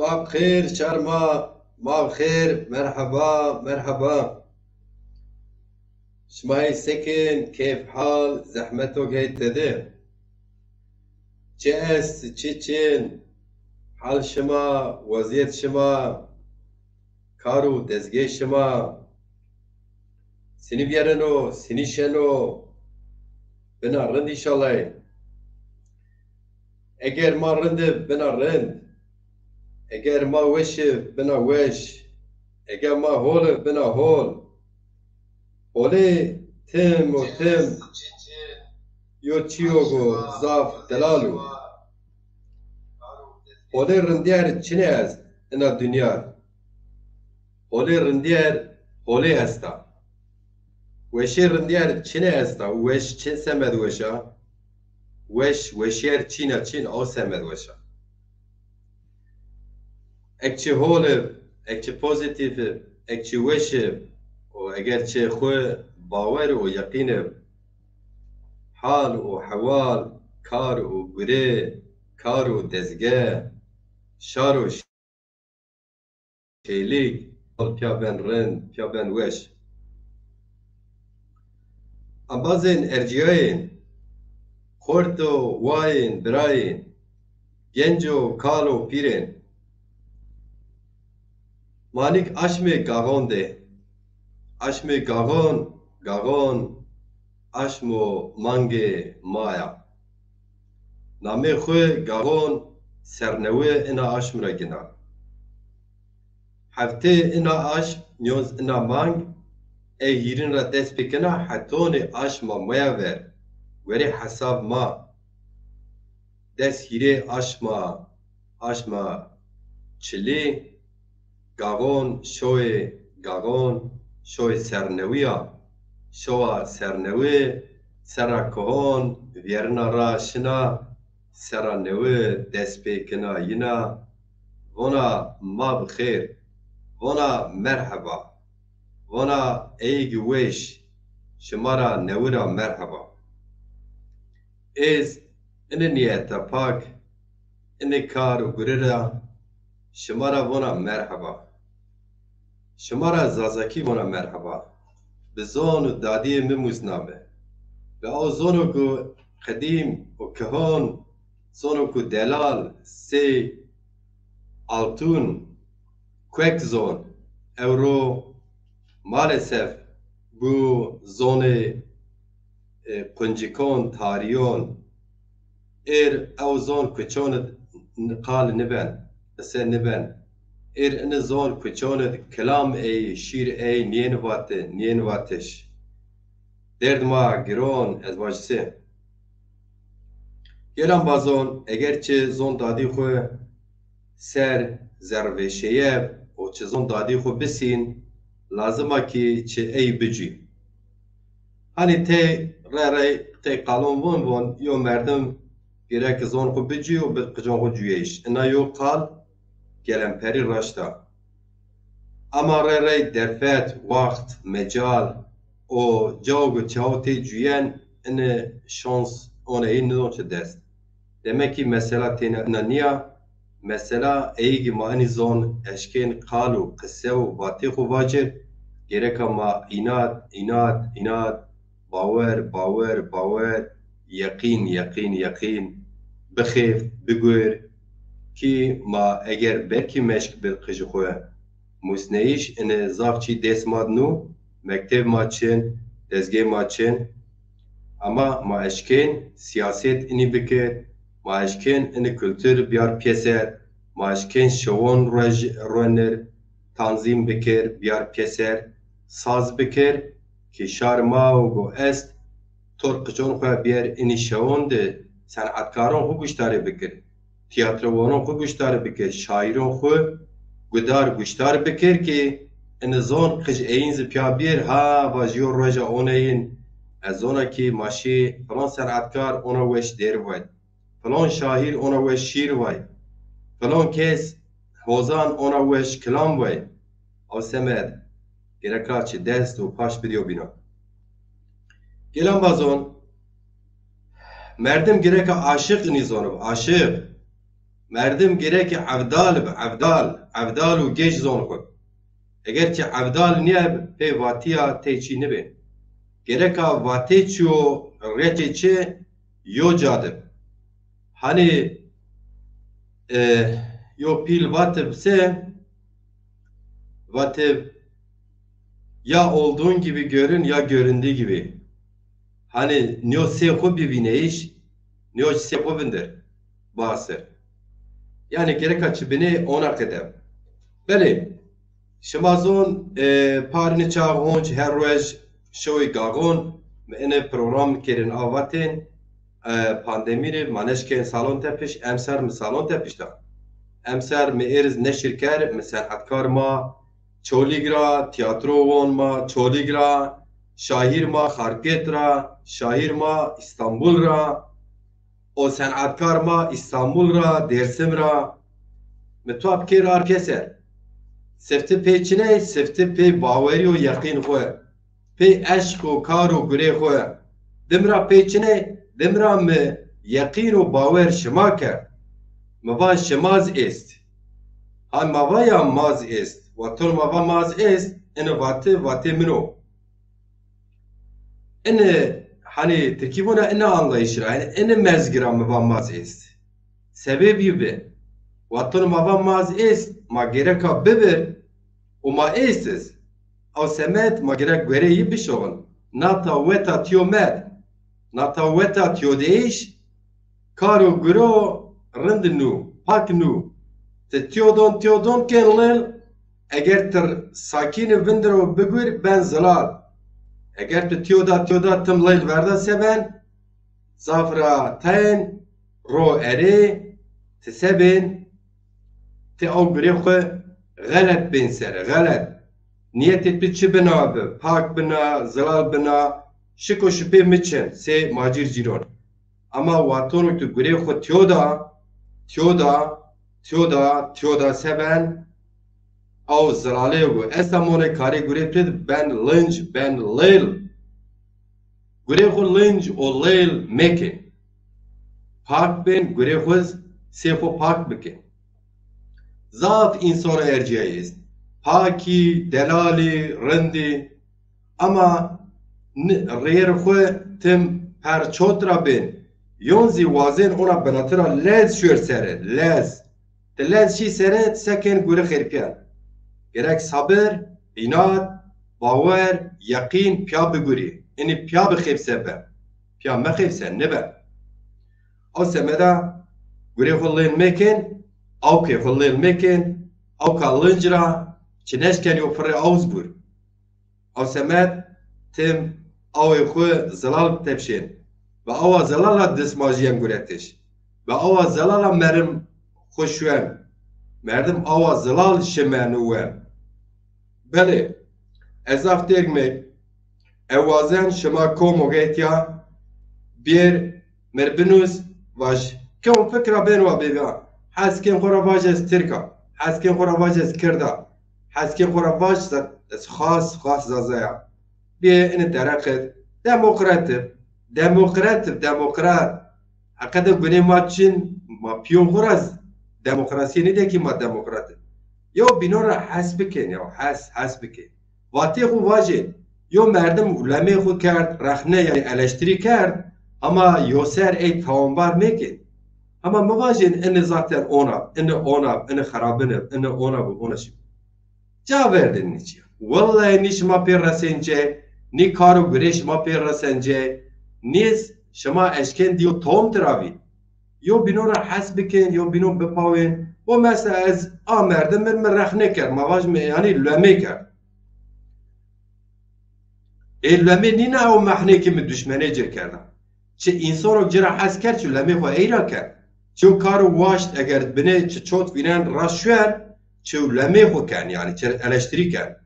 ما بخير شرما. ما بخير. مرحبا مرحبا. شماي سكن؟ كيف حال؟ زحمتك هيتده؟ جأس تشيچن؟ حال شما؟ وضعیت شما؟ کارو دزگه شما؟ سنی بیارنو سنی شنو بنا رند ایشالله. اگر ما رند بنا رند، اگر ما وش بنا وش، اگر ما هول بنا هول. هولی تم و تم یو چیوگو زاف دلالو. هولی رندیار چنه است انا دنیا؟ هولی رندیار هولی هستا. وشی رندیار چنه هستا؟ وش چن سمد وشا؟ وشیر چینه چین او سمد وشا. اکچه هول، اکچه پوزیتیف، اکچه وش و اگر چه خو باور و یقین حال و حوال، کار و گره، کار و دزگه، شار و شیلیک، پیا بن رند، پیا بن وش. Ambazên erciyayên, xort û wayên birayên, genc û kal û pîrên, manik aşmê gaxon de. Aşmê gaxon, gaxon, aşm û mangê maya. Namê xwe gaxon, sernewê ina aşm re gina. Heftê ina aşm, nyoz ina mang, ey hîrin re dest bikina hetonê aşma maya ver. Werî hesab ma. Dest hîrê aşma çilê, gaxon şoyê gaxon, şoy sernewiya, şowa sernewê, sera kihon, vêrina ra şina, sera newê destpêkina yina. Vona ma bixêr, vona merheba, vona eyî weş, şimara newira merheba. Ez ine niyeta pak, ine kar û gurira, şimara vona merheba. Şimara zazakî vona merheba. Bi zon û dadiyê min mûznabe. Bi ew zonê ku qedîm û kihon, zonê ku delal, sê, altûn, kwek zon, ew ro malesef bu zonê quncikon, tariyon, êr ew zon kuçonet qal niben, ser niben. Êr ine zon kuçonet kilam ey, şîr ey, niyên vate, niyên vateş. Derd ma giron ez bajîse. Gelan bazon eger çi zon dadî xwe ser zervêşeyev û çi zon dadî xwe bisîn, lazim a ki çi ey bicî. Hanî tê re tê qalon von yo merdim girek zon xwe bicî û bi qican xwe cûyêş. Ina yo qal gelemperî raşta. Ama re derfet, waxt, mecal û cawg û çaw tê cûyen ine şans oneyî nidon çi dest. Demekî mesela têne ina niya, mesela eyîgî ma inî zon eşkên qal û qise û batê xwe vacir, gereka ma înad, bawer, yeqîn, bixêf, bigwêr kî ma eger berkî meşk bi qiji xwe mûsneyîş ine zav çî dest ma dinû, mekteb ma çin, dezgeh ma çin, ama ma eşkên siyasêt inî bikir, ma eşkên inî kultur biyar pêser, ma eşkên şewon rûnir, tanzîm bikir, biyar pêser, saz bikir ki şar ma û got est tor qiçon xwe bêr inî şewon de senetkaron xwe guşdarê bikir, tiyatrewanon xwe guşdarê bikir, şaîron xwe guşdar bikir ki ine zon qij eyîn zî piya bîr ha vajiyo roja oneyîn ez zonekî maşî filan senetkar ona weş dêr vay, filan şaîr ona weş şîr vay, filan kes hozan ona weş kilam vay. Ew semed gereka çi dest û paş bidiyo bîna. Gelan bazon merdim gereka aşık inî zonim, aşık. مردم gerek evdal û geç zon xwe. Eger ki evdal niye pê vatiya tê çî nibe. Gereka vatê çû rêçê çi yo cadib. Hani yo pîl vativ se vativ ya olduğun gibi görün ya göründüğü gibi. Hani niyo sêxwe bibîneyiş niyo sêxwe bindir. Basir. Yani gereka çi binê ona qedem. Belê şemazon parînê çaxonc her roj şewê gaxon me program kirin avatên pandemîrê maneşkên salon tepiş emser mi salon tepişta. Emser mi êriz neşirker mi senatkar ma çolîgra tiyatro won ma çolîgra şahîr ma Xarpêt ra şahîr ma İstanbul ra o senatkar ma İstanbul ra Dêrsim ra mi tu apkêr arkeser sefti pê çine sefti pê bawerî û yeqîn xwe pê eşq û kar û gurê xwe dimra pê çine dimra mi yeqîn û bawer şima ke mava şimaz est ha mava ya maz est wator mava maz est ene vatê min o ene hani Tirkîbûna ene anlayışra ene mezgira mava maz est sebebî be wator mava maz est ma gereka bibir û ma estis ew semet ma gerek gwereyî bişon nata weta tiyo med nata weta tiyo değiş kar û guro rind nû pak nû te tiyodon kenlil eger tir sakîn vindir û bigwir ben zilal eger tu tiyoda tim leyl verda seben zafra tên ro erê ti sebên ti ew gurê xwe gelet bên sere gelet niyetê tu çi bina bi pak bina zilal bina şik û şipê miçin sê macîr cîron ama watonok tu gurê xwe tiyoda seben ew zilalê bû esamonê karê gurê pê ben linc ben lêl gurê xwe linc û lêl mekin pak bên gurê xwe sê xwe pak bikin zaf insana erciyayê est pakî delalî rindî ama rêr xwe tim perçotra bên yon zî wazên ona binatira lez şûr sere lez ti lez şî sere sekên gurê xêrpiyan gerek sabir înat bawer yeqîn piya bigurî enê piya bixêbse be piya mexêbse nibe ew semeda gurê xwe lêl mekin awkê xwe lêl mekin awka linc ra çi neşkenî û firê awz bûr ew semed tim awê xwe zilal tepşên ve awa zelala dismajiyem guretiş ve awa zelala merim xoşwem merdim awa zelal şimenûwem belê ezaf dêrmek ewazen şima komogetiya bir merbinûs vaj kew fikra bên wa bêga heskên xwe ra vaj ez tirka heskên xwe ra vaj ez kirda heskên xwe ra vaj ez xas zazaya bê ene dereqet demokrat hakikaten güney maçın ma piyon kuraz demokrasiye ne de ki ma demokrat yo binora hasbiken ya hasbiken vati xu vaje yo merdim ulame xu kard rahne yani eleştiri kard ama yoser ey tamambar mekin ama mavajen ene zaten ene harabine ene ona şimdi cevap verdin niçin vallahi niş ma perrasence ni karu güreş ma perrasence niz şema eşken diyor tom travi yo binora hasbiken yo binon bepavin o mesela ez amerdim ben rahne ker mavaj me yani löme ker löme nina o mahne ki mi düşmene cerkerda çi insan cira asker çi löme xwe eyra ker çi karu waşt eğer bine çi çot vinen raşwer çi löme xwe ken yani çi eleştiri ken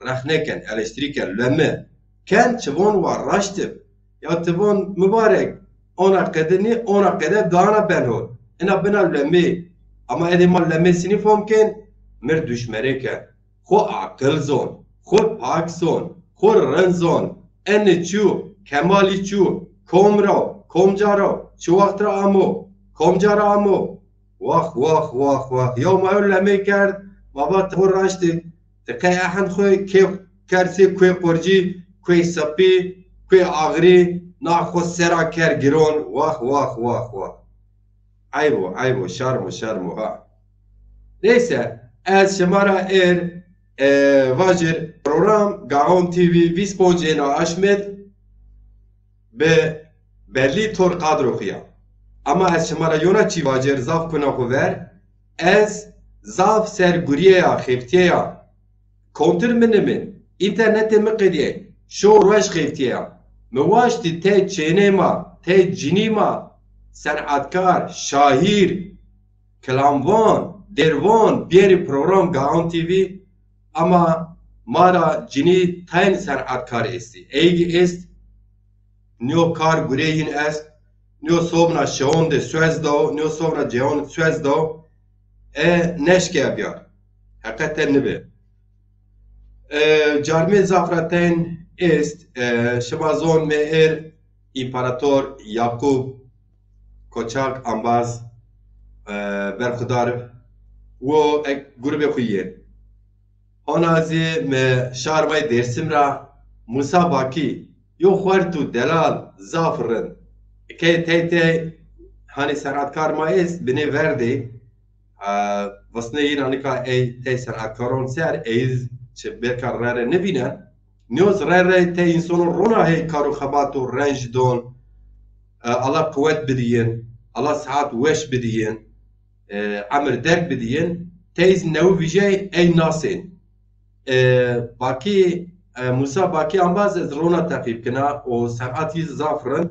rahne ken eleştiri ken löme ken çi von var raştı ya tibon mübarek ona kadar dana benho ina bina lemi ama edema lemesini fomken mir düşmereke xo akıl zon xo pak zon xo ren zon en çu kemali çu komra komjara çu vaktra amo komjara amo واخ واخ واخ واخ يوم اول لما کرد بابا تور راشتی تقی احن خوی که کرسی کوی قرجی کوی سپی کوی آغری ناخو سرا کر گرون واخ واخ واخ واخ عیبو شرمو ها neyse ez şemara vajir program Gaon TV vispojena Ahmed be belli tor kadro xiya ama ez şemara yona çi vajir zaf kuna xuver ez zaf serguriye ya xeftiye ya kontir min internete mi qediye şo roj xeftiye ya mewaşti te çenema te cinima sanatkar şair kelamvan dervan bir program Gaon TV ama mara cini tayin sanatkar esti. Eygi est neo kar gureyin est neo sobna şeon de Suezdo neo sobna ceon Suezdo neşke abiyar. Hakikaten nebe. Carme zafraten est şemazon meğer İmparator Yakub Koçak Ambaz berxudar و گروه خویه آنازی me şarmay dersim ra Musa Baki yo xwartu delal zafrin ke tete hani sanatkar mayes bine verdi vasne yin anika ey te sanatkaron ser eiz çe bekar rare ne bine nyoz rare te insonu rona hey karu khabatu ranj don Allah kuvvet bidiyin Allah saat weş bidiyin عمر درک بدین تیز نو ویژه ای ناسین باکی موسا باکی انباز از رونا تقیب کنا و سرعتی زافرن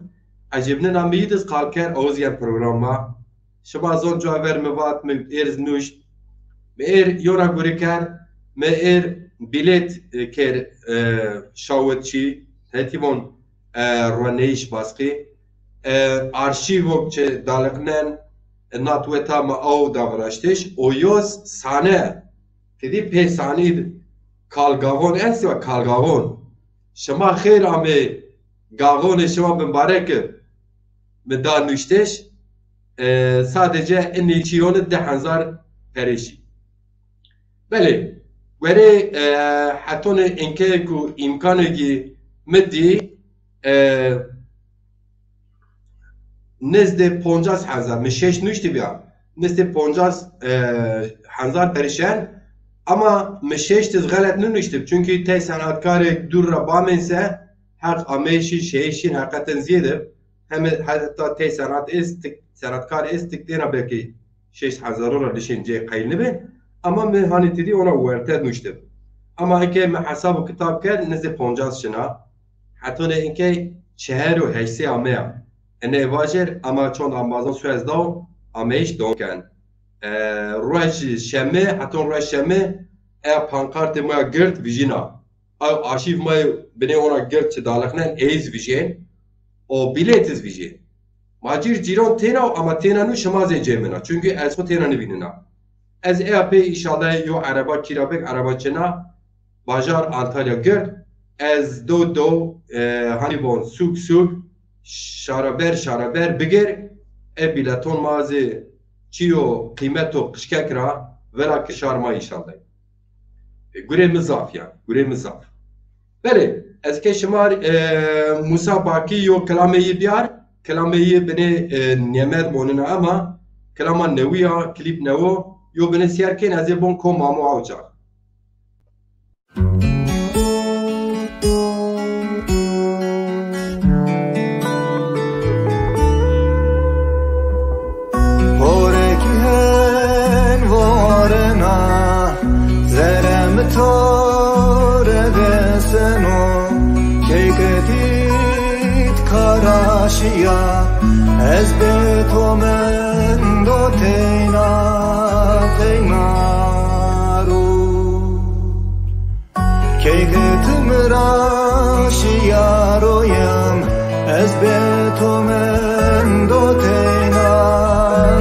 عجبنن امید از قالکر اوزیان پروگراما شما زون جاور مواد می ارز نوشت می ایر یورا گوری کر می ایر بیلیت کر شاوت چی هتیمون روانیش باسقی arşiv çe dalaknen natweta ma o davranıştış o yoz sane kedi pe sanid kalgavon ensi ve kalgavon şema khair ame gavon şema mübarek medan nüşteş sadece enişiyonu de hanzar perişi beli veri hatone enke ku imkanı ki meddi نزد 50,000 مشش نوشتی بیا نزد 50,000 perişan ama مشش تز غلط ننوشتم çünkü te sanatkar dur rabamense hak ameşi şeyşin hakikaten ziyade hem hatta te sanatkar istikdena belki 6,000 euro düşünce kayını ben ama me hani dedi ona verte nuştum ama ki me hesabı kitap kar nزد 50 şina hatta ne inki şehir و هشتی amaya ene vajer ama çon ambazon Suezdo ameş donken ruj şeme hatta ruj şeme pankarte ma girt vijina arşiv ma beni ona girt dalaknen eiz vijin o biletiz vijin macir ciron tena ama tena nu şemaze cemena çünkü ez o tena ne binina ez ep inşallah yo araba kirabek arabaçına bajar Antalya girt ez do hani bon suk şaraber bigir bileton mazi çiyo kıymeto kışkekra vera kışarma inşallah gure mizaf yani gure mizaf beli eske şımar Musa Baki yo kelameyi biyar kelameyi beni nimet bonuna ama kelama neviya klip nevo yo beni siyerken az bon ko mamu avcak Ez betomen do teynaru Keygetim raşiyaroyam Ez betomen do teynaru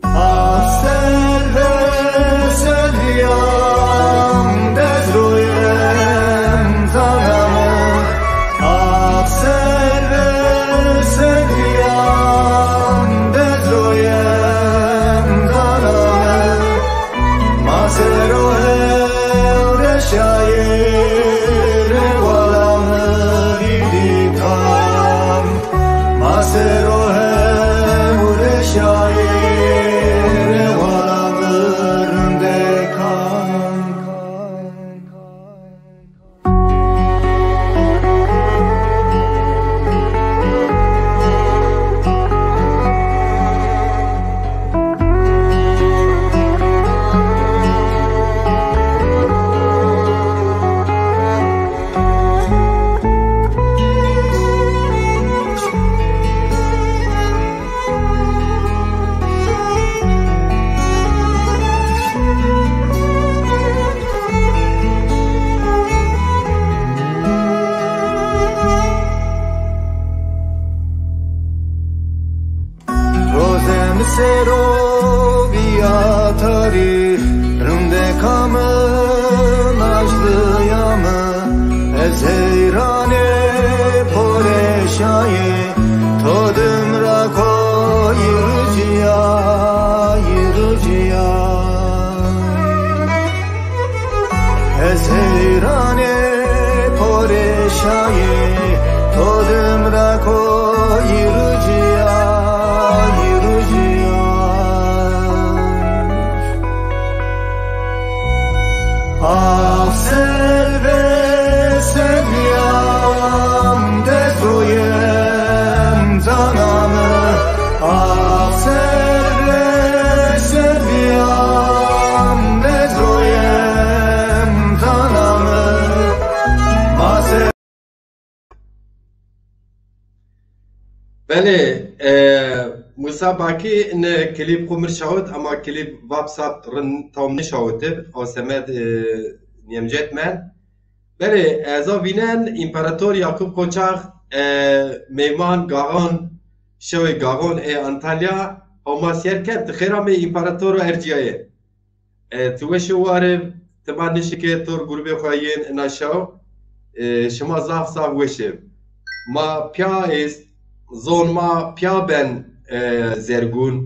Aser ve selviyam dezroyem zanam Aser ve selviyam شایر ولم دیدم مسروه مور شایر ولم دکان سرو بیا تاریخ رنده کامı نجدیامı از حیران پرشایی تادم را کویرجیا از حیران پرشایی تادم را کویرجیا Afsel ve seviyam dezoyem zanamı Afsel ve seviyam dezoyem zanamı بله موسا باکی ان کلیپ قمر شاود اما کلیپ وابساب رن تام نشاوده آسمت نیمجت من بله ازا وینن امپراتور یعقوب قاچاق میمان گاغان شوی گاغان انطالیا هما سیرکت خیرام امپراتور ارجیایه توشو واره تبان نشکه تور گروه خواهین نشاو شما زاف صاف وشه ما پیا است زون ما پیا بن زرگون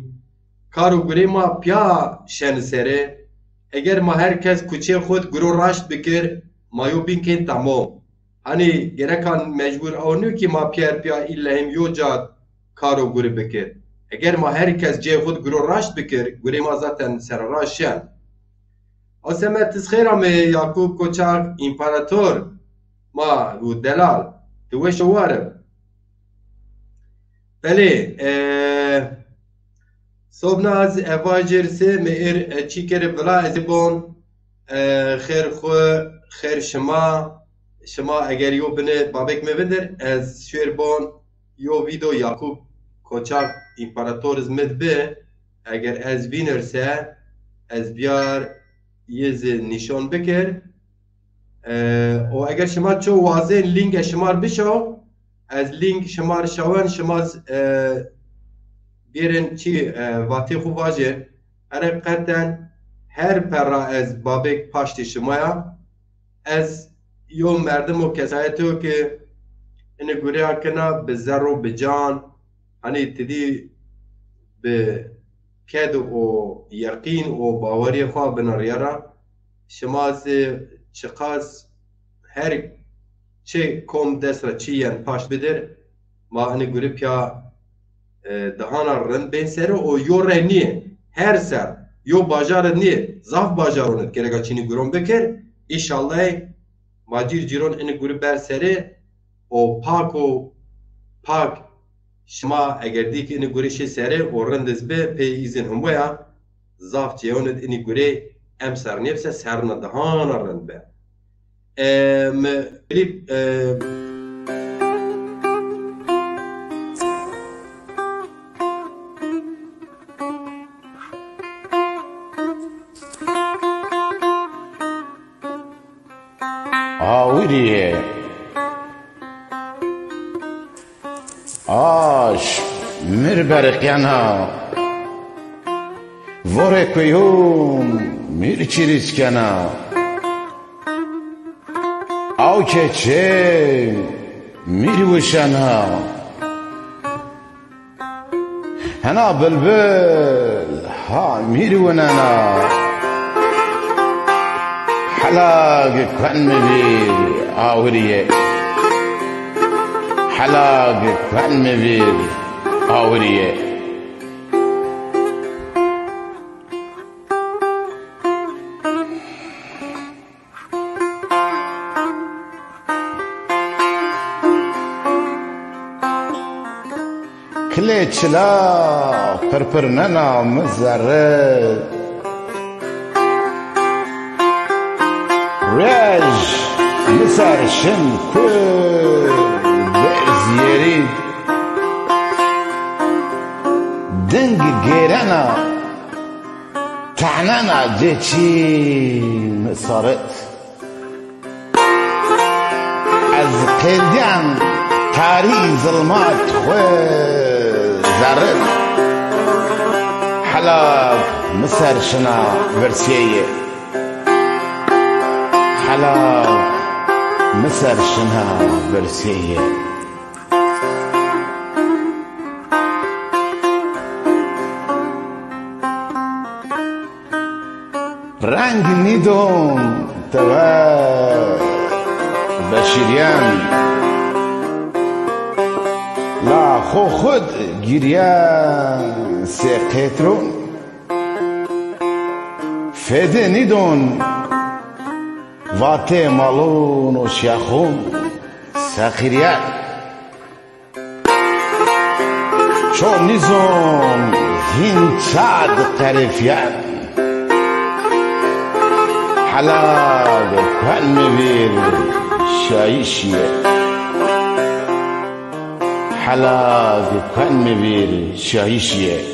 کارو گری ما پیا شن سره اگر ما herkes کوچه خود گرو راشت بکر مایو بینکن تمام hani gerekan mecbur avnu ki ma pia illahim yojad karo guri bikir eğer ma herkes ce xud guru raşt bikir guri ma zaten ser raşyan asemet tizkhira me Yakub Koçak imparator ma u delal tu ve şovarım beli sobnaz evajirse meir çikere bla ezibon خیر خو خیر شما اگر یو بنه بابک میبندر از شویربان یو ویدو یعقوب کوچاک امپراتورز مد به اگر از وینرسه از بیار یز نشان بکر و اگر شما چو واضح لینک شمار بشو از لینک شمار شوان شما بیرن چی واتی خوب واجه اره قدن her perra ez babek paşti şımaya ez yom merdim o kesayeto ki ine gure akına be zerro be can hani tedi be ked o yakin o bavariye xwa binariyara şımaz çıkaz her çe kom desra çiyen paş bidir ma hani gure pya dahana rın ben seri o yore niye her ser yo bajar niye zaf bajaronet gerek çini guron beker inşallah macir ciron eni guri berseri o pak şma eğer dik eni guri şey seri o rendes be pe izin humaya zaf ceonet eni guri emsar nefse serna dahana rend be klip Auriye Aş mirberqyana Vore kuyum mirçiriskana Au keçe mirvuşana Hena bülbül ha mirvunana حلاق كن مبير آوريه حلاق كن مبير آوريه كليتشلا فرفرننا مزرد ريج مسرشن كل بزيري دنگ گیرنا تعنانا جيتشي مصارت از قلدان تاري ظلمات زرد حلاق مسرشنا برسيه حلاق مسرشنا برسيه رنگ نیدم توا بشریان لا خو خود گیریان سقیترون فده نیدون واته مالون و شیخون سخیریان چون نیزم هینچاد قرفیان حلاق كن مبير شايشيه حلاق كن مبير شايشيه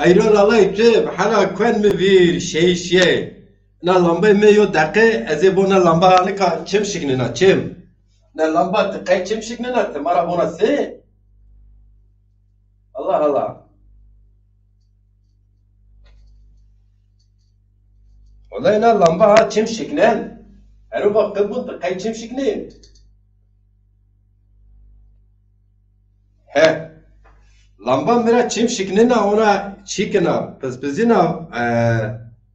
حیران الله جب حالا کن مبیر شیشه نه لامبه میو دقیقه از بونا لامبه حالا چم شکنه نه چم نه لامبه دقیقه چم شکنه نه تمارا بونا سه الله الله والله نه لامبه ها چم شکنه هرو با قبول دقیقه چم شکنه he lamba mera çim şiklina ona çikina pes bezina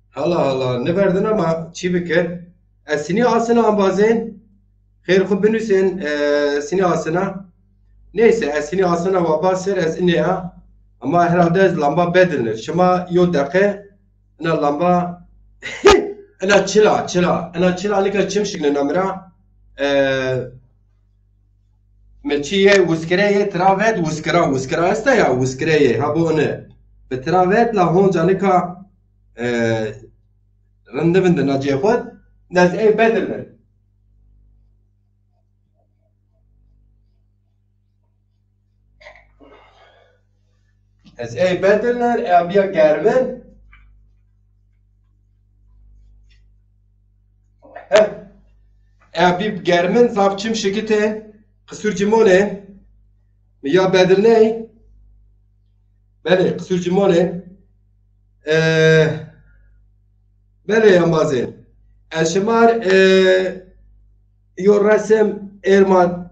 hala ne verdin ama çi bike sini asına ambazen خیر خوب بنویسین سینی آسنا neyse sini asına ve basır ez ne ya ama herhalde lamba bedinir şuma yo dakika ne lamba ana çila ana nika çim şiklina mera مچیه وسکره تراوت وسکرا است یا وسکره هبونه به تراوت لا هون جانکا رنده بنده ناجی خود نز ای بدلن از ای بدلن ای بیا گرمن ای بیا گرمن زابچم شکته قصور جمونه یا بدل نه بله قصور جمونه بله امازن اشمار یو رسم ارماد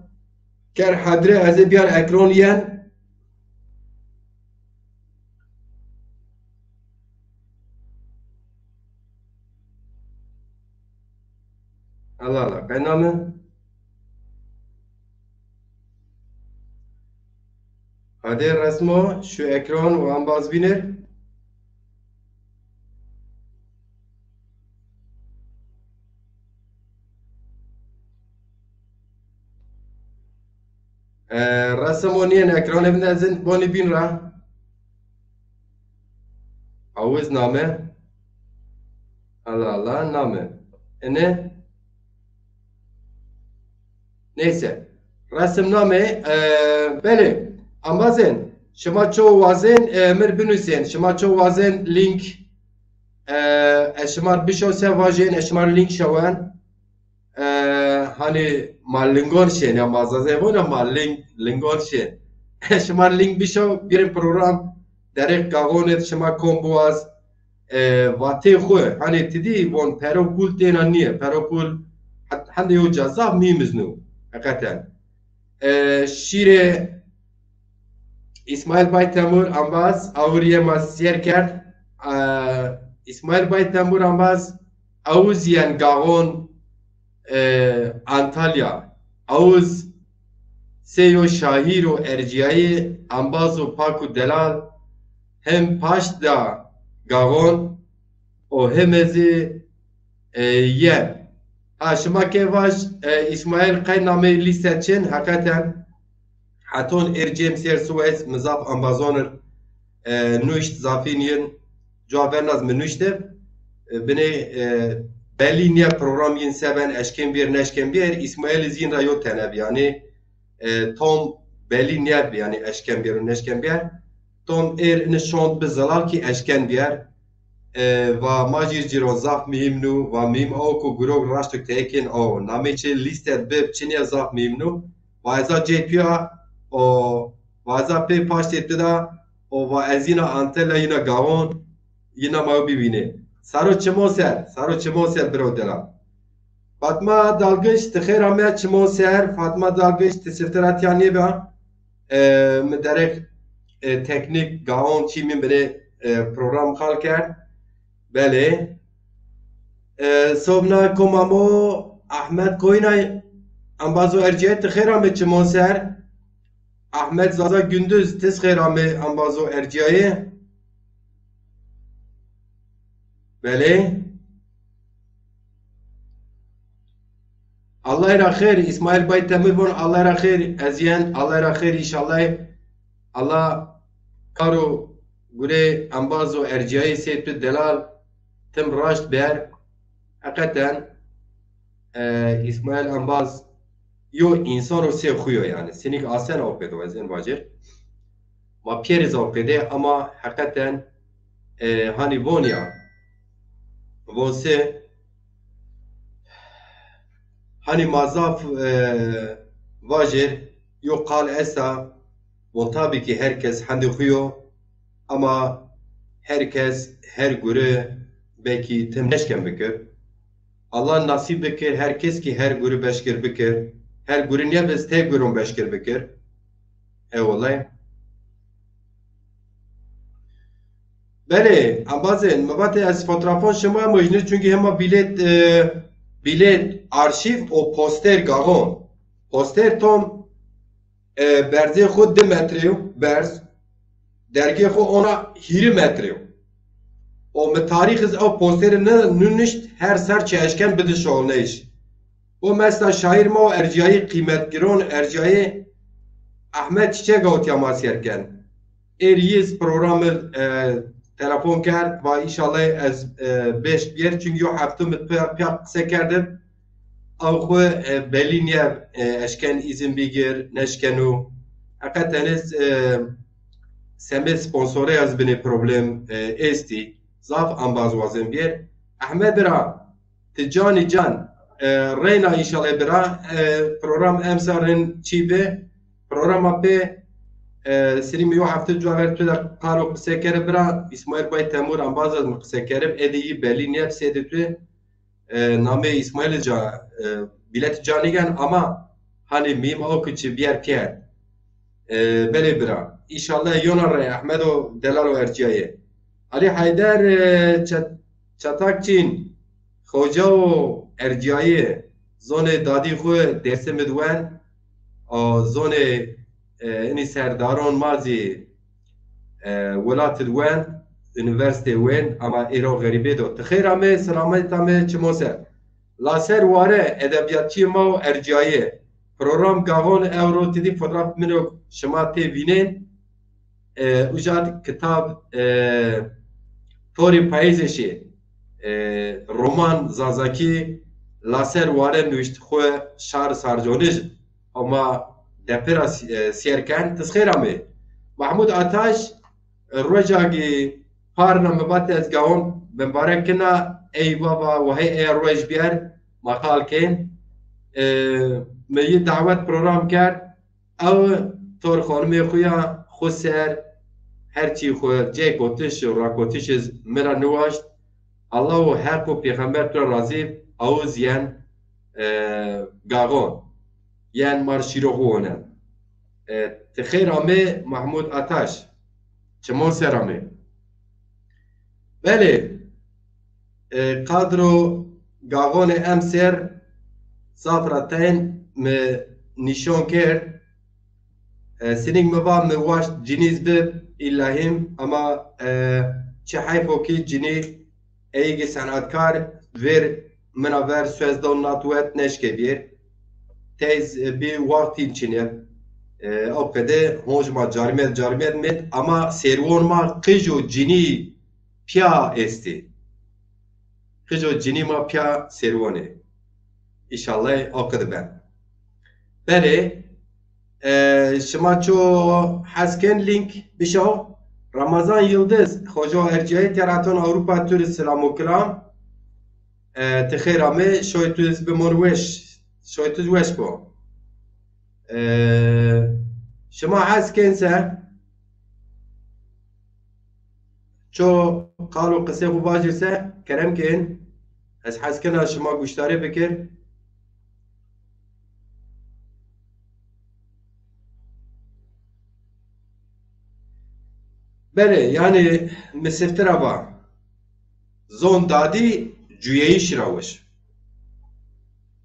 کر حدره از بیار اکرونیان الله الله قنامه هذه رسمه شو اکران و هم باز بینر رسمونين اكران ابن ازن بوني بين را عوز نامه الله الله نامه انه neyse رسم نامه بله امازن شما چو وازن مر بنوسين شما چو وازن لينك اشمار بشو سواجين اشمار لينك شوان hani mallingon şey ya mazaze bu ne mallingon şey şımar link bir şey bir program derek kagonet şıma komboaz vate xo hani tedi von perokul tena niye perokul hande yo cazab mimiznu hakikaten şire İsmail Baytemur ambaz avriye masiyer kert İsmail Baytemur ambaz auziyen gagon Antalya, Avuz, Seyo Şahir o Erciyayı, Ambazo Paku Delal, hem Paşda Gavon, o hemezi yer. Şıma kevaj İsmail Kayname listeçin hakikaten haton Erciyem Ser Suez mızaf ambazonur nuşt zafiniyin cevabernaz mı nuştev beni belli niye program yin seven eşken bir neşken bir İsmail zin rayo teneb yani tom belli niye yani eşken bir neşken bir tom nişand be zalal ki eşken bir ve majir ciro zaf mihimnu ve mihim oku grog raştık tekin o nameçe liste beb çiniye zaf mihimnu vaza JPA o vaza pe paştetti da o va ezina Antalya yine gavon yine mavi bibine سارو چمو سر برادرم فاطمه دالگش تخیر همه چمو سر فاطمه دالگش تسفتراتیانی با مدرک تکنیک گاون چی من بره پروگرام خال کرد بله صبحنا کمامو احمد کوینای انبازو ارجیه تخیر همه چمو سر احمد زازا gündüz تخیر همه انبازو ارجیه بله الله را خیر اسماعیل باید تمر بون الله را خیر ازین الله را خیر انشالله الله کارو گوره انباز و ارجایی سیت دلال تم راشت بر حقیقتا اسماعیل انباز یو انسان رو سی خویو yani sinik asen avpede و ازین واجر و پیریز avpede ama حقیقتا hani vonیا Vonse hani mazaf vajer yok kal esa von tabii ki herkes handi huyo ama herkes her göre belki temneşken bikir Allah nasip bikir herkes ki her göre beşkir bikir her göre niye biz tek göre beşkir bikir eyvallah بله bazen مباته از fotoğrafon şema mecnun çünkü hema bilet arşiv o poster gagon poster tom berze xud 2 metre berz dergi xo ona 20 metre o me tarihiz o poster ne nünüşt her ser çeşken bidi şolneş o mesela şair ma erciyayı kıymetgiron erciyayı Ahmet Çiçek avtyamasiyerken eriyiz programı telefon کرد و ایشالله از بیش بیار چون یو هفته پیاق قصه کردم او خو بلینیا اشکن ایزن بگیر نشکنو حقیقتا از سمه سپانسوره از بینی پروبلم استی زاف انباز وازن بیار احمد برا تجانی جان رینا ایشالله برا پروگرام امسارن چی به پروگرام به سری میو هفته جوار تو در قارو قصه کرد برا اسماعیل بای تیمور انباز از قصه کرد ادی بلی نیت سید تو نامه اسماعیل جا بلیت جانیگن اما hani mim o küçük bir erkeğe böyle bira. İnşallah yonar Ahmet o Delal o erkeğe. Ali Haydar Çatakçin Hoca o erkeğe zone dadi xu derse medwen o zone ini serdaron mazi velat dwen üniversite wen ama ero garibe do. Tkhair ame selamet ame çmoser. Laser ware edebiyatçı ma erkeğe program gavon euro tedi fotoğraf meno şema te vinen ujad kitap tori payzeşi roman zazaki laser ware nuşt xo şar sarjonij ama depera sierkan tskhiramê Mahmud Ataş rojagi parna mebat ez gavon benbarekina ey baba ve hey roj bier maqal ken می دعوت پروگرام کرد او طور خانمی خویا خسر هرچی خو جای کوتش و را کوتش مرا نواشت الله و حق و پیغمبر تو راضی او زیان گاغون یان مارشیرو خونه تخیر آمه محمود آتش چمون سر آمه بله قدرو گاغون امسر سافرتین me nişan کرد سنگ مبا مواش جنیز به illahim ama çe hayfo ki cini eygi sanatkar ver mena ver sözde natuet neşke bir tez bir vaktin çine o kadar hojma carimet met ama servon ma kıjo cini pya esti kıjo cini ma pya servone inşallah o kadar ben بله شما چو حسکن لینک بشو رمضان یلدز خوجو ارجعی تراتون اروپا تور سلام و کلام تخیرامه شوی توز بمروش شوی توز وش بو شما حسکن سه چو قالو قصه خو باجر سه کرم کن از حسکن شما گوشتاره بکر بله yani mesefter var. Zon dadi cüyeyi şiravuş.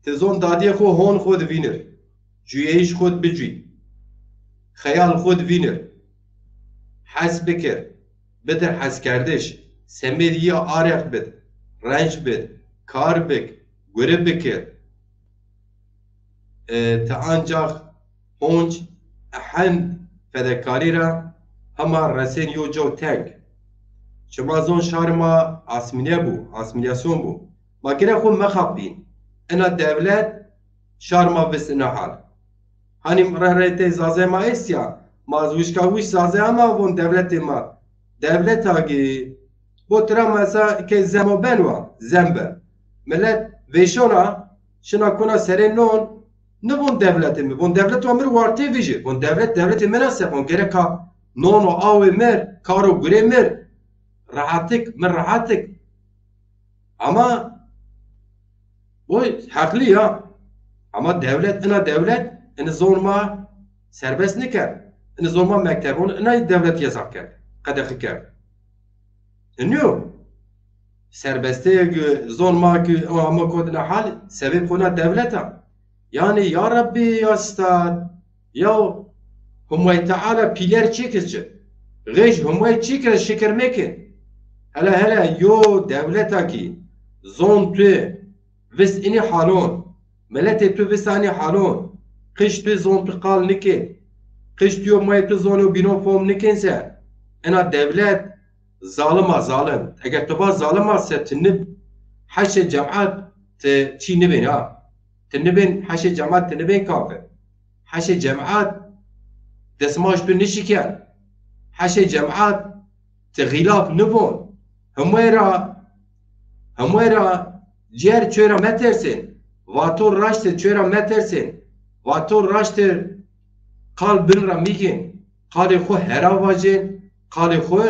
Te zon dadiye xo hon xod vinir. Cüyeyiş xod bicü. Xeyal xod vinir. Has bikir. Bidir has kardeş. Semediye arek bid. Renç bid. Kar bik. Göre bikir. Te ancak honç ahend fedekari ra Hama resen yo jo tank. Şema zon şarma asmine bu, asmilyasyon bu. Makine xo mexabin. Ena devlet şarma bis ina hal. Hani rarete zaze ma esya. Mazvuşkavuş zaze ama von devleti ma. Devlet agi bu tra masa ke zemo benwa, zembe. Millet veşona şuna kuna serenon ne von devleti mi? Von devlet amir varte vije. Von devleti menase von gereka nono awe mer, karo gure mer, rahatik, mer rahatik. Ama bu haklı ya. Ama devlet, ina zorma serbest nikar. Ina zorma mektebun, ina devlet yasak kar. Kadakı kar. İnyo. Serbeste zorma ki ama koduna hal, sebep ona devlet ha. Yani ya Rabbi ya Stad, ya Humay Teala piler çekizci. Gej humay çekiz şeker mekin. Hele yo devleta ki zon tu vis ini halon. Melete tu vis ani halon. Kış tu zon tu kal nikin. Kış tu may tu zonu bino fom nikinse. Ena devlet zalim. Eğer tu baz zalim ase tinib haşe cemaat te çi nibin ha. Tinibin haşe cemaat tinibin kafir. Haşe cemaat دسماش تو نشکن حشه جماعت تغیلاف نبون همویرا جر چورا مترسن واتور راشت چورا مترسن واتور راشت قال بن را میگن قالی خو هرا واجین قالی خو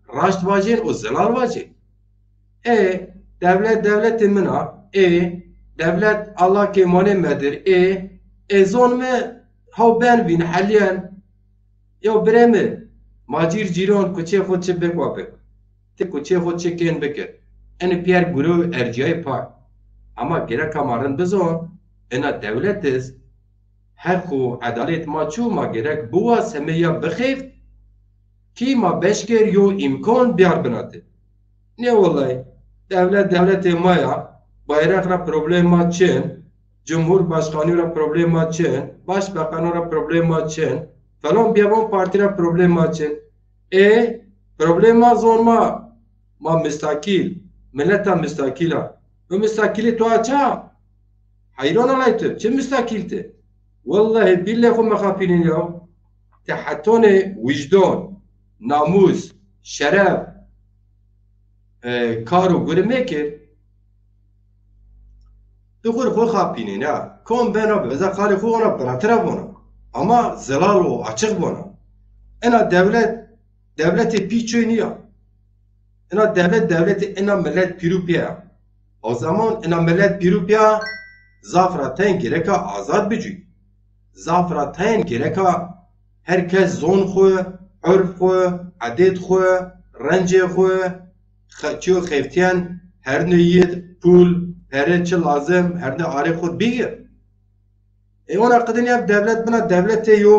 راشت واجین و زلال واجین devlet mına devlet Allah kemane medir zon me hav ben bin haliyen ya biremi macir ciron kuçe xod çe bekwa bek te kuçe xod çe ken bekir eni pier guru erciyay pa ama gerek kamarın bizon ena devletiz her xu adalet ma çu ma gerek buwa semeya bixeyf ki ma beşker yo imkan biyar binatı ne olay devlet maya bayrak ra problema çin Cumhurbaşkanı ra problema çin Başbakan ra problema çin falan bir parti ra problema çin problema zorma ma müstakil milleta müstakila bu müstakili tu aça hayran olaytı çin müstakilti vallahi billahi mekafinin ya tahattone vicdan namus şeref karo görmekir dukur xo xapinin ya kom ben abi za kali xo ona bratera bona ama zelalo açık bona ena devleti piçöni ya ena devleti ena millet pirupiya o zaman ena millet pirupiya zafraten gereka azad bicü zafraten gereka herkes zon xo urf xo adet xo rence xo خچو خفتیان هر نیت پول هر چه لازم هر نه آره خود بگیر ایونا قدنیا devlet buna devlet yo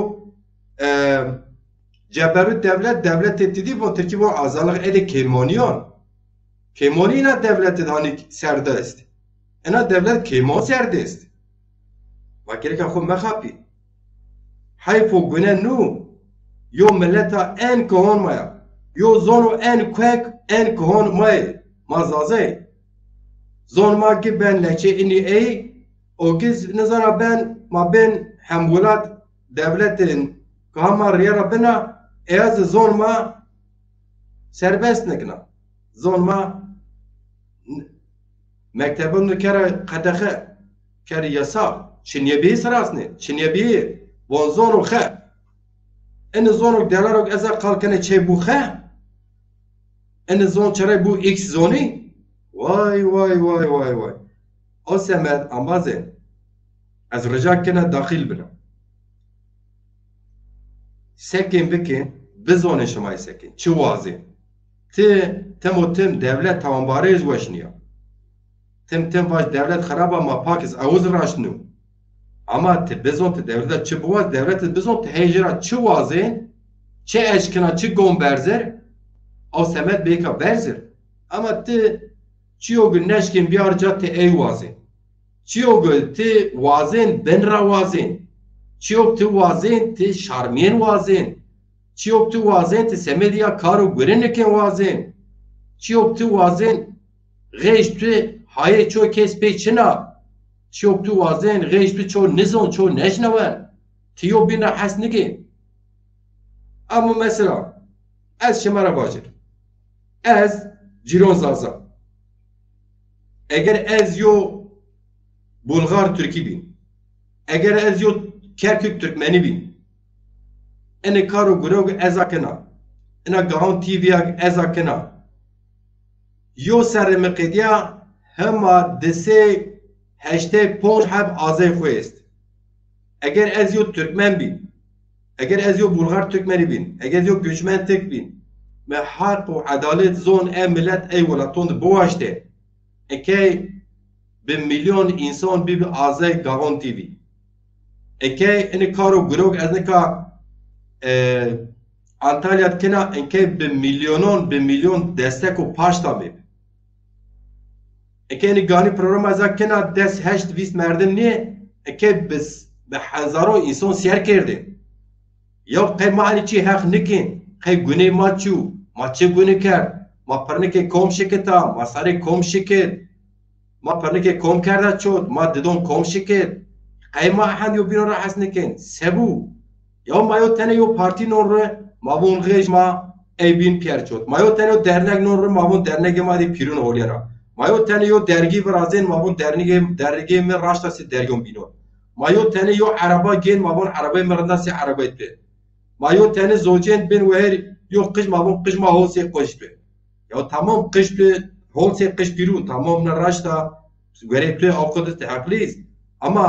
ceberut devlet ettiği bu Türkiye bu azalık ede kemoni na devlet hani serdest ena devlet kemon serdest vakir ka khum makhapi hayfo güne nu yo milleta en kohon maya yo zonu en kwek en kohon may mazaze zon ma ki ben leçe ini o giz nazara ben hambulat devletin kamar ya rabbina az zon ma serbest nekna zon ma mektebun kere qadaxe kere yasa çinyebi sırasını çinyebi von zonu khe en zonu delarok eza kalkene çe bu khe en zon çare bu x zoni vay o semet ambaze az rejak kena dakhil bina sekin bikin bizone şamay sekin çuvazi tem devlet tamambare izweşniya tem vaş devlet xaraba ma pakiz avuz raşnu ama te bizon te devlet çubuvaz devlet bizon te hejra çuvazi çe eşkina çi gomberzer o semet beka berzer ama te çiyo gün neşkin bir arca te eyvazi çiyo gün te vazin benra vazin çiyo te vazin te şarmiyen vazin çiyo te vazin te semediya karu güreneken vazin çiyo te vazin geç te haye ço kespe çina çiyo te vazin geç te ço nizon ço neşnavan tiyo bina hasniki ama mesela ez şemara bacır ez ciron zaza eğer ez yo Bulgar Türkî bin eğer ez yo Kerkük Türkmeni bin ene karo gurog ez akena ena Gaon TV'ya ez akena yo ser meqdiya hema dese #5 hab azay xoyest eğer ez yo Türkmen bin eğer ez yo Bulgar Türkmeni bin eğer yo göçmen Türk bin me hak و adalet zon millet welaton boğaşte eke bir milyon insan bir azay Gaon TV eke ene karo grog az neka Antalya kena eke bir milyon destek o paşta be eke ene gani program az kena des heşt vis merdim niye eke biz be hazaro insan siyer kerdi yok kay mani çi hak nikin kay güney maçu maçı günü ker ma parnike kom şiketa ma sare kom şiket ma parnike kom kerda çot ma dedon kom şiket kayma han yo bino ra hasniken sebu yo mayo tane yo parti norre ma bun gej ma bin pier çot mayo tane yo dernek norre ma bun dernek ma di pirun holyara mayo tane yo dergi brazin ma bun dergi me rashta si dergom bino mayo tane yo araba gen ma bun araba merda si araba etpe ما یو تنه زوجین بین و هر یو قشما بون قشما هوسی قش به یا تمام قش به هوسی قش بیرون تمام نراشتا گره تو آقاد عقلیست اما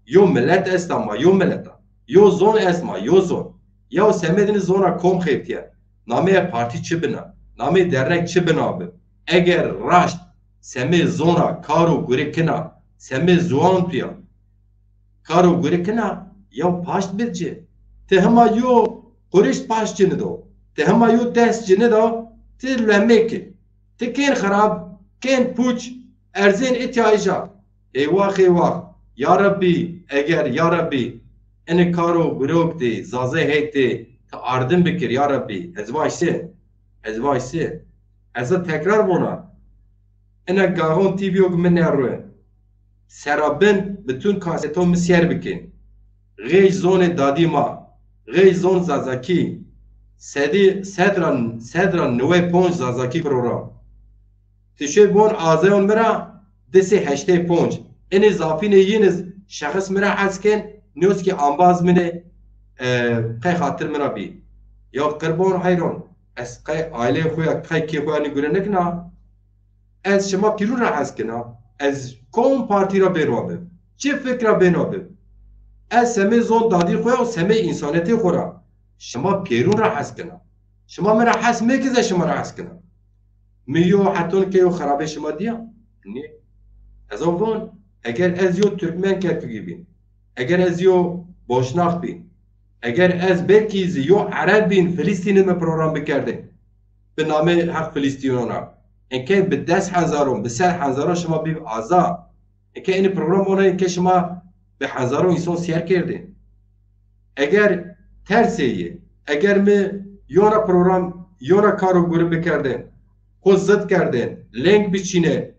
یو ملت است اما یو ملت یو زون است ما یو زون یا سمدن زونا کم خیبتیه نامه پارتی چه بنا نامه درنک چه بنا به اگر راشت سمه زونا کارو گره کنا سمه زوان تویا کارو گره کنا یا پاشت برچه ته هما یو قرشت پاشت جنه دو ته هما یو دست جنه دو ته لمه که ته کین خراب کین پوچ ارزین اتیایجا ایواخ یا ربی اگر یا ربی این کارو بروک دی زازه هیتی تا اردن بکر یا ربی از وایسه از تکرار بونا اینا گاهون تیویو من نروه سرابن بتون کاستو مسیر بکن غی زون دادی ما غی زون زازاکی صدران 9.5 زازاکی پروگرام تشه بون آزیون مرا دسی 8.5 این اضافین یین شخص مرا حس کن نیوز که آنباز منه قی خاطر مرا بی یا قربان حیران از قی آیله خویا قی کی خویا نگوره نکنا از شما پیرون را حس کنا از کون پارتی را بینوابه چه فکر را بینوابه از سمه زون دادی خویا و سمه انسانیتی خورا شما پیرون را حس کنا شما مرا حس میکزه شما را حس کنا میو حتون که یو خرابه شما دیا نه از اون اگر از یو ترکمن کرکی بین اگر از یو بوشناخ بین اگر از بلکیز یو عرب بین فلسطین ما پروگرام بکرده به نام حق فلسطینونا اینکه به 10,000 به 100,000 شما بی آزاد اینکه این پروگرام اونه اینکه شما به 1,000 انسان سیر کرده اگر ترسیه اگر می یونا پروگرام یونا کارو گوره بکرده خود زد کردن لنگ بچینه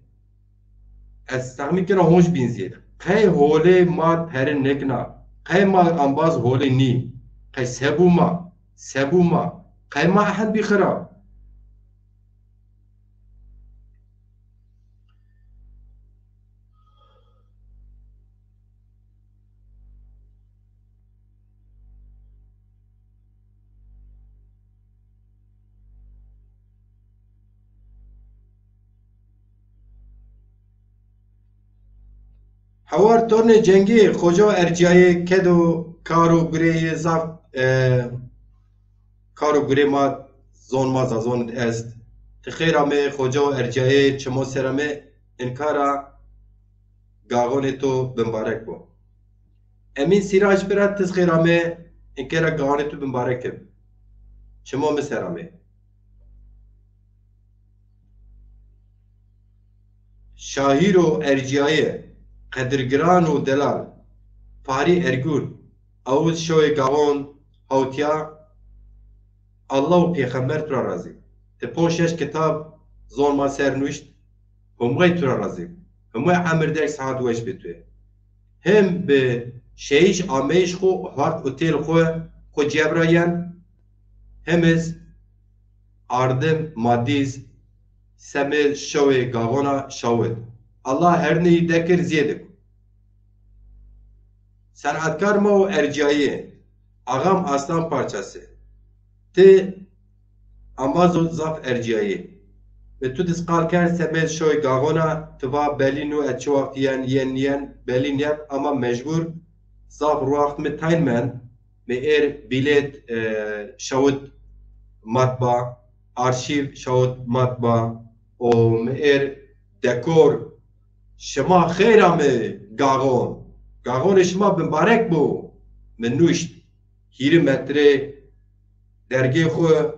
از تخمین کنه هونش بینزید قی هوله ما پر نگنا قی ما انباز هوله نی قی سبو ما قی ما احد بخرا هوار تورن جنگی خوجا ارجای کدو کارو گره زاف کارو گره ما زون ما زون است تخیرامه خوجا ارجای چمو سرمه انکارا گاغون تو بمبارک بو امین سیراج برات تخیرامه انکارا گاغون تو بمبارک چمو مسرمه شاهیرو ارجای قدرگران و دلال پاری ارگون اوز شوی گاون هوتیا الله و پیغمبر ترا رازی te پوشش کتاب زون ما سر نوشت همگی ترا رازی همگی عمر درک ساعت وش بتوه هم به شیش آمیش خو هارت اوتیل خو جبرایان همز آردم مادیز سمه شوی گاونا شاود الله هر نی دکر زیده صنعتکار ما و ارجایه آغام آستان پارچاسه تی امازون زاف ارجایه به تو دسقال کرد سمید شوی گاغونا توا بلینو اچه وقتیان ین بلین یب اما مجبور زاف روحت متاین من می ایر بیلیت شود مطبع آرشیو شود مطبع و می ایر دکور شما خیرامه گاغون شما بمبارک بو من نوشت هیر متره درگه خواه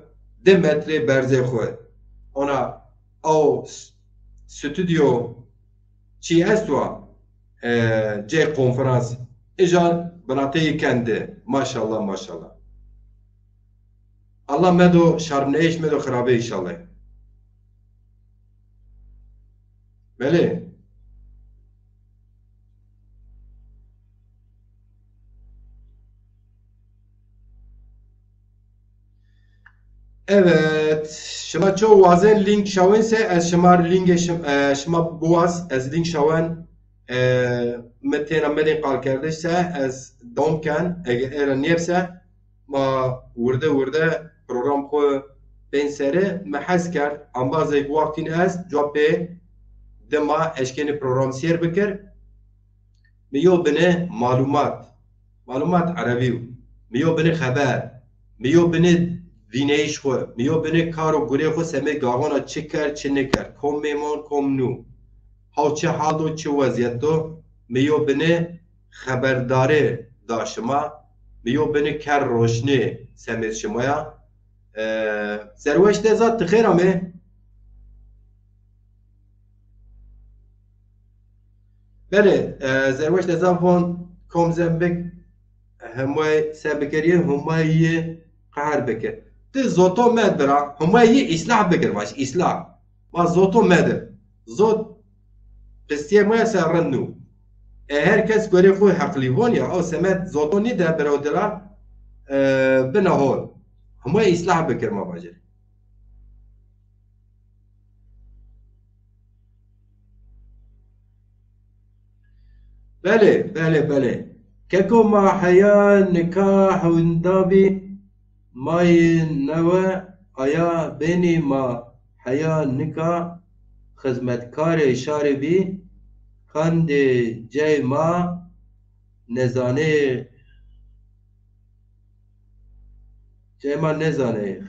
10 متره برزه خواه اونا او ستودیو چی هستوا جه کنفرانس ایجان بناته کنده ماشاءالله الله مدو شرم نیش مدو خرابه ایشالله بله Evet, şema çoğu vazen link şavense az şemar link şema boğaz az link şaven متين عمالين قال كردشة از دوم كان ايرا نيبسة ما ورده program خو بین سره محس کرد انباز یک وقتی از جواب به دما اشکن program سیر بکر میو بنه معلومات عربی میو بنه خبر میو بنه وینیش خو میو بنه کار و گوره خو سمه گاوانا چه کرد چه نکرد کم میمون کم نو ها چه حال و چه وضعیت دو میو بنه خبرداره داشما میو بنه کر روشنه سمه شمایا سروش دزاد تخیرمه بله زروش دزاد فون کم زنبک همه سبکریه همه قهر بکر تی زوتو مد برا همه اصلاح بکر باش اصلاح ما زوتو مد زوت قصیه ما سرنو هر کس گوری خو حقلیوان یا او سمت زوتو نیده برادران بنهول همه اصلاح بکر ما باجر بله ككو ما حياة نكاح وندابي ماي نوى آيا بيني ما حياة نكاح خدمتكار إشارة بي خند جاي ما نزانه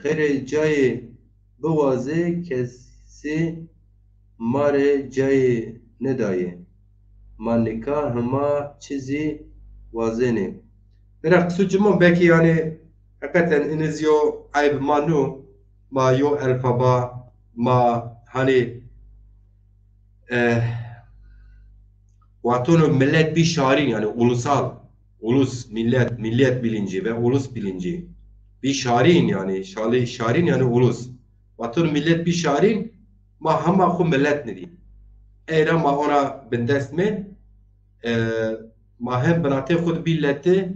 خير جاي بوازه كسي مار جاي ندايه ما نکاح هما چیزی واضح نه برای سوچمون بکی یعنی حقیقتا انزیو عیب مانو ما یو الفابا ما hani واتونو millet bir şarin yani ulus millet bilinci ve ulus bilinci bir şarin yani şarin yani ulus واتونو millet bir şarin ma hama khu millet ne di eğer ma ona bendest mi ما هم بناته خود بیلته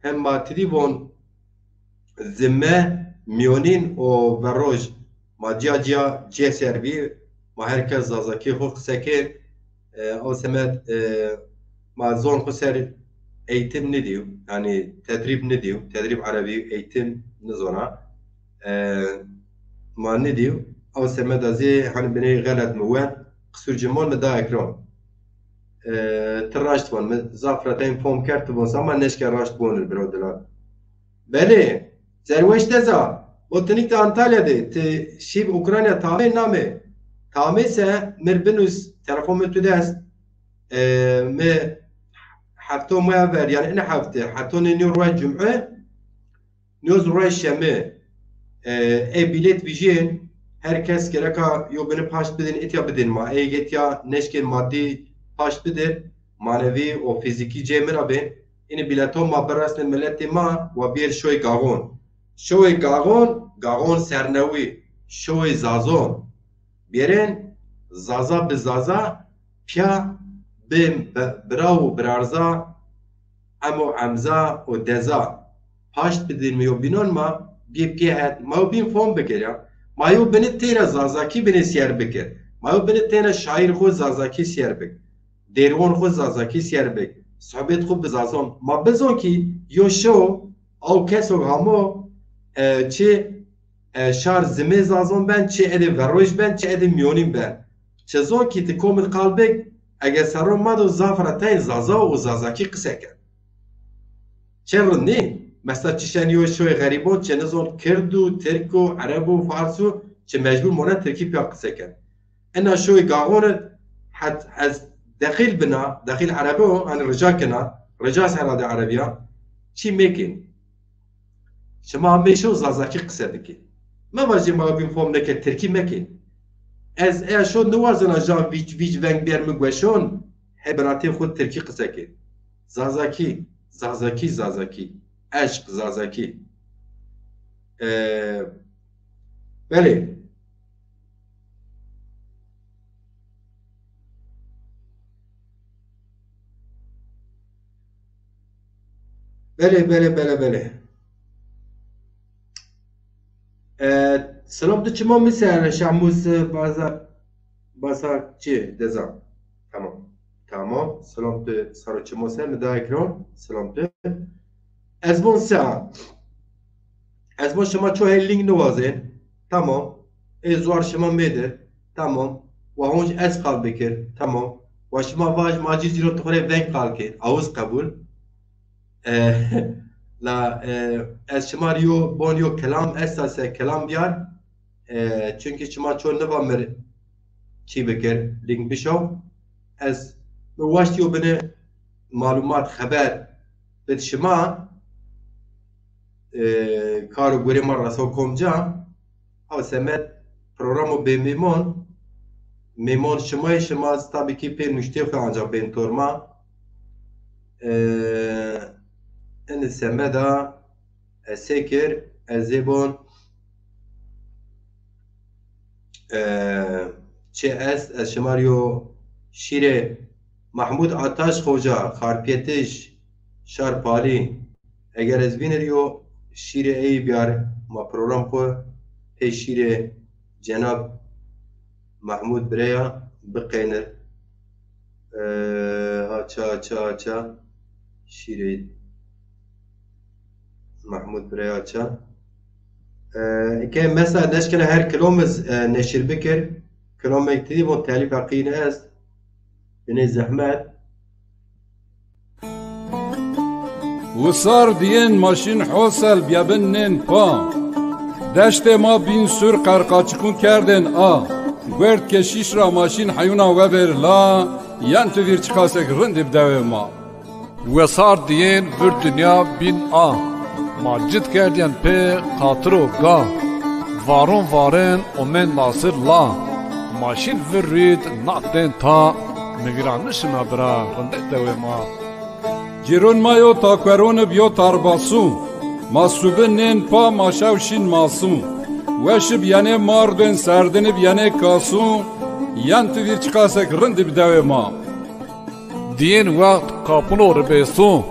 هم ما تریبون زمه میونین و وروج ما جیا سروی ما هرکس زازاکی خود قسکه او سمت ما زون خسر eğitim ne diyor? Yani tedrib Arabi eğitim ne zona ma ne diyor? O semet azı hani beni galet muven qısur cemol me da ekran تراشت بون زافرتين فوم كرت بون سما نشكر راشت بون البرودلار بله زروش تزا بوتنيك انطاليا دي شيب اوكرانيا تامي نامي تامي سه مربنوس تلفون متداس ما حفتو ما يفر يعني انا حفته حتى نيو روح جمعه نيوز روح الشمه اي بيليت بيجين herkes gereka yo beni paş bedin etya bedin ma ey getya neşke maddi paş bidir manevi o fiziki cemir abi ini bileto ma berasne milleti ma ve bir şoy gagon sernevi şoy zazon birin zaza be zaza pya bim bravo brarza amo amza o deza paş bidir mi yo binon ma bir kehet ma bin fon beker ما یو بنی تیرا زازاکی بنی سیر بکر ما یو بنی تیرا شاعر خود زازاکی سیر بک دیروان خود زازاکی سیر بک صحبت خود بزازان ما بزن کی یو شو او کسو همو چه شار زمه زازان بن چه ادی وروش بن چه ادی میونیم بن چه زون کی تکوم القلبک اگه سرون مادو زافرتین زازا و زازاکی قصه کرد چه رنی مثلا چشانیو شوی غریبان چه نزون کردو ترکو عربو فارسو چه مجبور مونه ترکی پیا قصه کن انا شوی گاغون حد از داخل عربو هن رجا کنا رجا سهراده عربیا چی میکن شما همیشو زازاکی قصه بکی ما واجه ما بیم فهم نکه ترکی مکن از شو نوازنا جان ویج ونگ بیر مگوشون هبراتی خود ترکی قصه کن زازاکی aşk zazaki بله سلام تو چما مثل شموس بازا چی دزا tamam سلام تو سارو چما سر مدا اکران سلام تو از بون سا Ez bu şema ço helling nuvazin. Tamam. Zuar şema mede. Tamam. Ve honç ez kal bekir. Tamam. Ve şema vaj maci ziro tuhre venk kalki. Avuz kabul. La ez şema riyo bon yo kelam esase kelam biyar. Çünkü şema ço neva mer çi bekir. Link bişav. Ez vaşt yo bine malumat haber. Bet şema کارو گوری ما رسو کمجا او سمت پروگرامو به میمون شما tabii ki پیر مشتیف ancak ben torma en semeda sekir ezebon çes şemariyo şire Mahmud Ataş Hoca Karpiyetiş Şarpali eğer ez bineriyo şire ey biyar ma program ko pe şire Cenab Mahmud Breya bıqenir aça şire Mahmud Breya aça ke mesela neşkene her kilomuz neşir bikir kilometri bu telif akine ez bine zahmet وصار دين ماشين حوصل بیابنن پا دشت ما بین سر قرقاچکون کردن گرد کشیش را ماشین حیونا وبر لا یان تو ویر چخاسک رند بدوه ما وصار دين بر دنیا بین ماجد کردن پی قاطرو گا وارن اومن ناصر لا ماشین ورید ناتن تا نگرانشنا برا رند بدوه ما جیرون مایو تاکورون بیو تارباسو ماسوبنن پا ماشاوشین ماسو وشب یعنی ماردن سردن بیانه کاسو یان تو ویر چکاسک رند بدوه ما دین وقت کاپونو ربیسو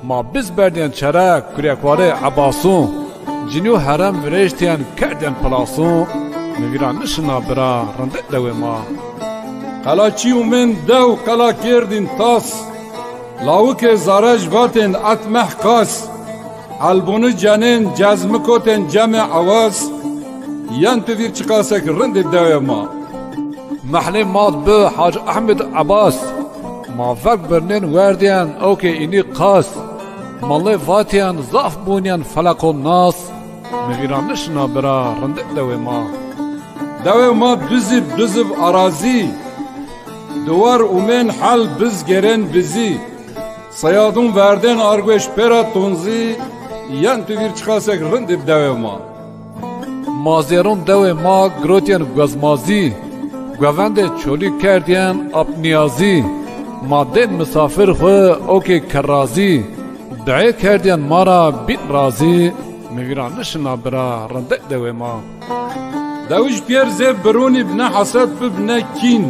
ما biz berdین چرا کریکواره عباسو جنیو حرم ورشتین کردین پلاسو نگران نشنا برا رند دوه ما قلاچیو من دو قلا کردین تاس لاوک زارج واتن اتمح قاس البونو جنن جزم کوتن جمع عواز یان تو ویر چکاسک رند دوه ما محلی ماد به حاج احمد عباس ما فک برنین وردین اوکی اینی قاس مالی واتیان ضعف بونیان فلق و ناس مگیران نشنا برا رند دوه ما دوزب arazi دوار اومن حل biz geren bizi sayadun verden argweş pera tonzi yan tu vir çıkasak rındib deve ma مازیرون دوه ما گروتین گوزمازی گوونده چولی کردین اپنیازی ما دین مسافر خو اوکی کرازی دعای کردین مارا بیت رازی میگران نشنا برا رنده دوه ما دوش پیر زیب برونی بنا حسد ببنا کین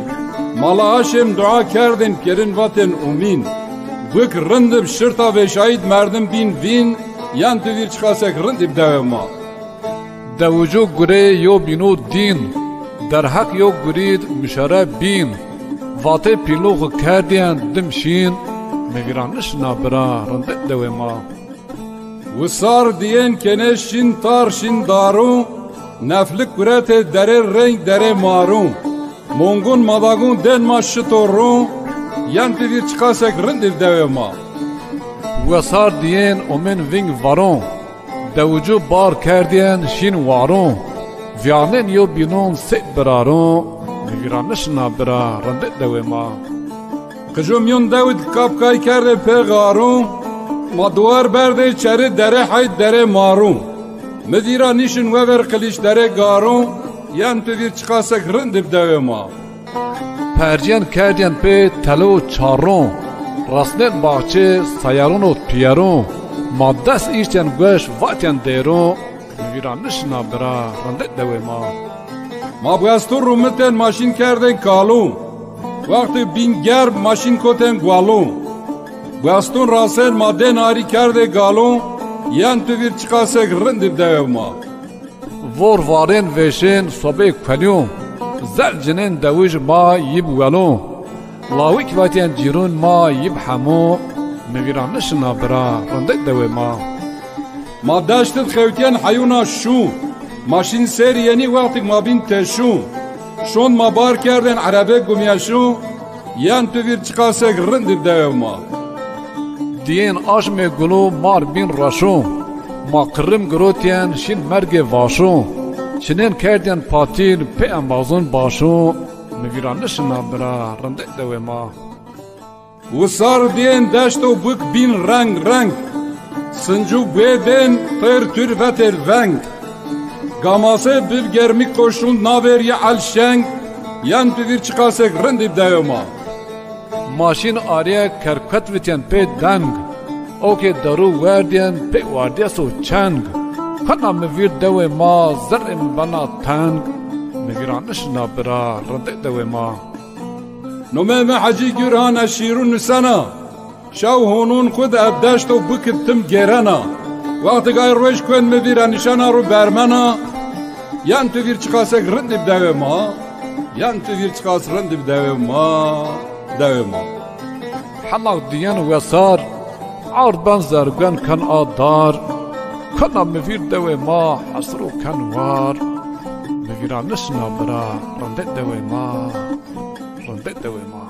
مالا هاشم دعا کردن کرن واتن امین گوک رندب شرطا و شاید مردم بین یان تو ویر چخاسک رندب دوه ما دوجو گره یو بینو دین در حق یو گرید مشاره بین واته پیلوغ کردین دمشین میگران نشنا برا رنده دوه ما وصار دین کنه شین تار شین دارو نفلک گرات دره رنگ دره مارو مونگون مداگون دن ما شتورو یان تو ویر چخاسک رندب دوه ما وصار دین اومن وینگ وارون دوجو بار کردین شین وارون ویانن یو بینون سید برارون میگران نشنا برا رنده دوه ما قجومیون داود کپکای کرده پیغارون ما دوار برده چره دره حید دره مارون مدیرا نیشن وور قلیش دره گارون یان تو ویر چخاسک رندب دوه ما پرجین کردین پی تلو چارون راسنن باچه سیارون و پیارون ما دست ایشتین گوش واتین دیرون میگیران نشنا برا رنده دوه ما بگستون رومتن ماشین کردن کالون وقتی بین گرب ماشین کتن گوالون بگستون راسن ما دن آری کرده گالون یان تو ویر چکاسک رندب دوه ما ور وارن وشن صبح کنیون زل جنین دویج ما یب ولون لاویک واتین جیرون ما یب حمو میگیران نشنا برا رنده دوه ما ما داشتت خوتین حیونا شو ماشین سر یعنی وقتی ما بین تشو شون ما بار کردن عربه گمیاشو یان تو ویر چقاسک رند بدوه ما دین آشم گلو مار بین راشو ما قرم گروتین شین مرگ واشو چنین کردین پاتین پی انبازون باشو مویرانشنا برا رنده دوه ما و سار دین داشت و بک بین رنگ رنگ سنجو بدن تر تر ونگ گاماسه بیل گرمی کوشون نابری علشنگ یان تو ویر چقاسک رند بدوه ما ماشین آریه کرکت ویتین پی دنگ او که درو وردین پی واردیه سو چنگ کنا مویر دوه ما زر بنا تنگ مویرانشنا برا رنده دوه ما نومه حجی گرهان شیرون نسانا شاو هونون خود ابداشت و بکتم گرانا وقت گای روش کن مویران نشانا رو برمنا یان تو ویر چقاسک رند بدوه ما یان تو ویر چقاس رند بدوه ما دوه ما حلاق دیان وسار عرض بان زرگان کن آدار کنا مویر دوه ما حسرو کن وار مویرانشنا برا رنده دوه ما رنده دوه ما